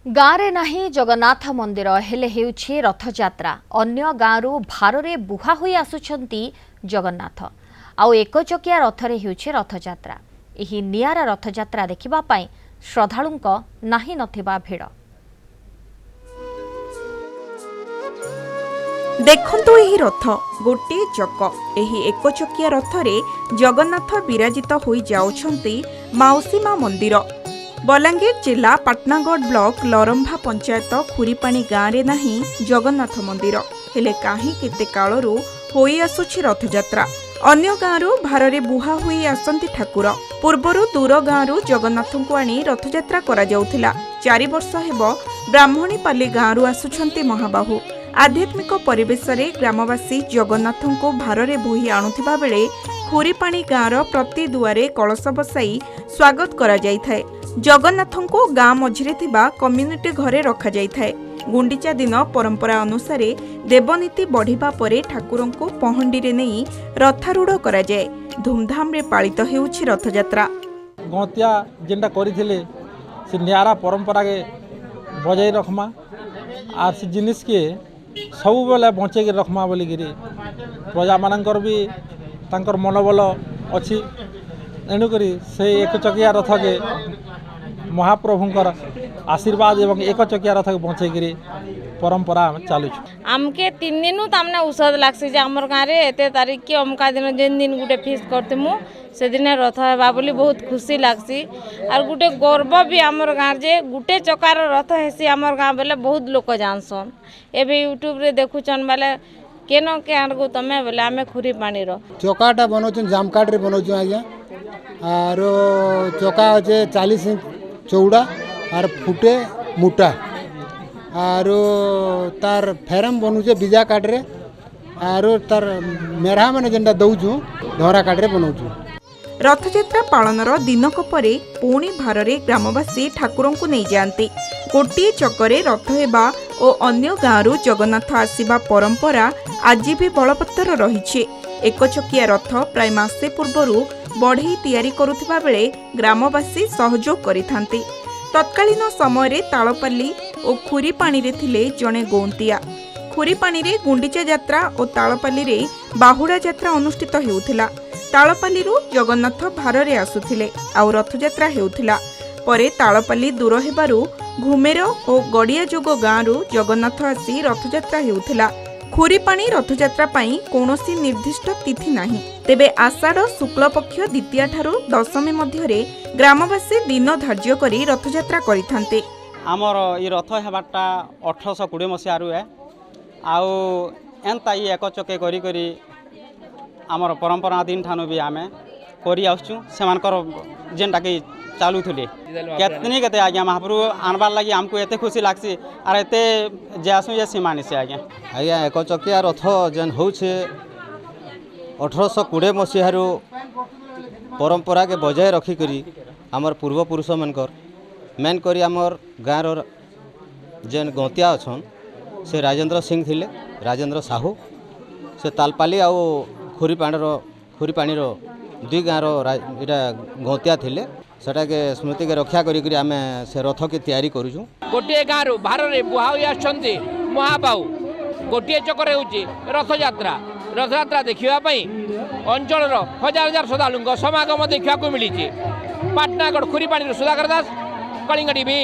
गाँव नहीं जगन्नाथ मंदिर हेले हेउछि रथयात्रा अन्य गाँव भारे बुहा होई आसुछंती जगन्नाथ आउ एकचकिया रथरे हेउछि रथयात्रा। एही नियारा रथयात्रा देखिबा पई श्रद्धालुंक नाही नथिबा भिड़। देखंतु एही रथ गोटे चक एही एकचकिया रथरे जगन्नाथ विराजित होई जाउछंती माउसीमा मंदिर। बलांगीर जिला पाटनागढ़ ब्लॉक लरंभा पंचायत खुरीपाणी गाँव में नहीं जगन्नाथ मंदिर हेले काहे केते कालरू होई आसुछि रथयात्रा। अन्य गाँव भारे बुहा होई आसंती ठाकुर। पूर्वरु दूर गाँव जगन्नाथ आनी रथयात्रा करा जाउथिला। 4 वर्ष हेबो ब्राह्मणीपाली गाँव आसुछंती महाबाहु। आध्यात्मिक परिवेश रे ग्रामवासी जगन्नाथ को भारे बोही आणुथिबा बेले खुरीपाणी गाँव प्रति दुआरे कलश बसाई स्वागत करा जाइथाय। जगन्नाथ को गाँ मझिरे थिबा कम्युनिटी घरे रखा जाइथाय। गुंडीचा दिन परंपरा अनुसार देवनीति बढ़िबा परे ठाकुरों को पहंडी रे नहीं रथारूढ़ करा जाए। धूमधाम रे पालित हेउछि रथयात्रा। गौतिया जेनटा करिथिले से नियारा परंपरा के बजाय रखमा आर से जिनिस के सब बेले बचे के रखमा बोली गिरी प्रजा मानकर भी तांकर मनोबल अछि। एणु करी से एक चकिया रथ के महाप्रभुंकर आशीर्वाद एवं एक चकिया रथ के बचे गिरी परंपरा चालू आमके 3 दिन तामने औषध लागसी जे हमर गाँव रे एते तारीख के अमका दिन जेन दिन गुटे फीस करतेमु से दिन रथ हेबा बोली बहुत खुशी लागसी। और गुटे गर्व भी हमर गाँव जे गुटे चकार रथ हेसी हमर गाँव बेले बहुत लोक जानसन। एबे यूट्यूब रे देखुचन बेले केनो के आनगो तमे बेले आमे खुरी पानी रो चकाटा बनौछन जामकाट रे बनौछु आज्ञा आर चका होचे 40 इंच चौड़ा और फुटे मोटा और तार फेरम बनुचे बीजा काट रे और तार मेरा माने जेंडा दउछु धरा काट रे बनौछु। रथयात्रा पालनर दिनक परे पुणी भाररे ग्रामवासी ठाकुरों को नहीं जाते। गोटे चकरे रथ हेबा और अन्य गाँव जगन्नाथ आसीबा परंपरा आज भी बलपत्तर रही। एकचकिया रथ प्राय मासे पूर्वरु बढ़ई तैयारी करुथिबा बेले ग्रामवासी सहयोग करिथांती। तत्कालीन समय तालपाली और खुरीपाणी रे थिले जणे गौंतिया। खुरीपाणी रे गुंडीचा यात्रा और तालपाली रे बाहुड़ा यात्रा अनुष्ठित हेउथिला। तालपाली जगन्नाथ भाररे आसुथिले आउ रथयात्रा हेउथिला। परे तालपाली दूर हेबारु घुमेर और गड़िया जोग गाँव जगन्नाथ आसी रथयात्रा हेउथिला। खुरीपाणी रथयात्रा पाई कौनसी निर्दिष्ट तिथि नाही। तेबे आषाढ़ शुक्ल पक्ष द्वितीया ठारू दशमी मध्यरे ग्रामवासी दिन धार्य करी रथयात्रा करिथांते। आमर ये रथ हेबाटा 1820 मसीहारू है आउ एंता ये एक चके करी करी आमर परंपरा दिन ठानु भी आमे करी आछू सेमानकर जेनटा के चालू थले केतनी केते आज्ञा महाप्रभु आनबार लागि हमको एते खुशी लागसी आर एते जासु ये सीमानी से आज्ञा एक चकिया रथ जेन होछे 1820 मसीहारू परंपरा के बजाय रखी करी आमर पूर्व पुरुष मनकर मेन करी आमर गाँव जेन गौतिया अछन से राजेंद्र सिंह थिले राजेंद्र साहू से तालपाली आउ खुरीपाणी दुई गाँव इटा गौतिया थिले सेटा के स्मृति के रक्षा करी आमे से रथ के तैयारी करूछु। गोटे गाँव भारत बुहा आसछंती महाबाहु गोटे चक्कर होची रथयात्रा। रथयात्रा देखिबा पई अंचल हजार हजार श्रद्धालुंक समागम देखा मिली। पाटनागढ़ खुरीपाणी सुधाकर दास कलिंग टीवी।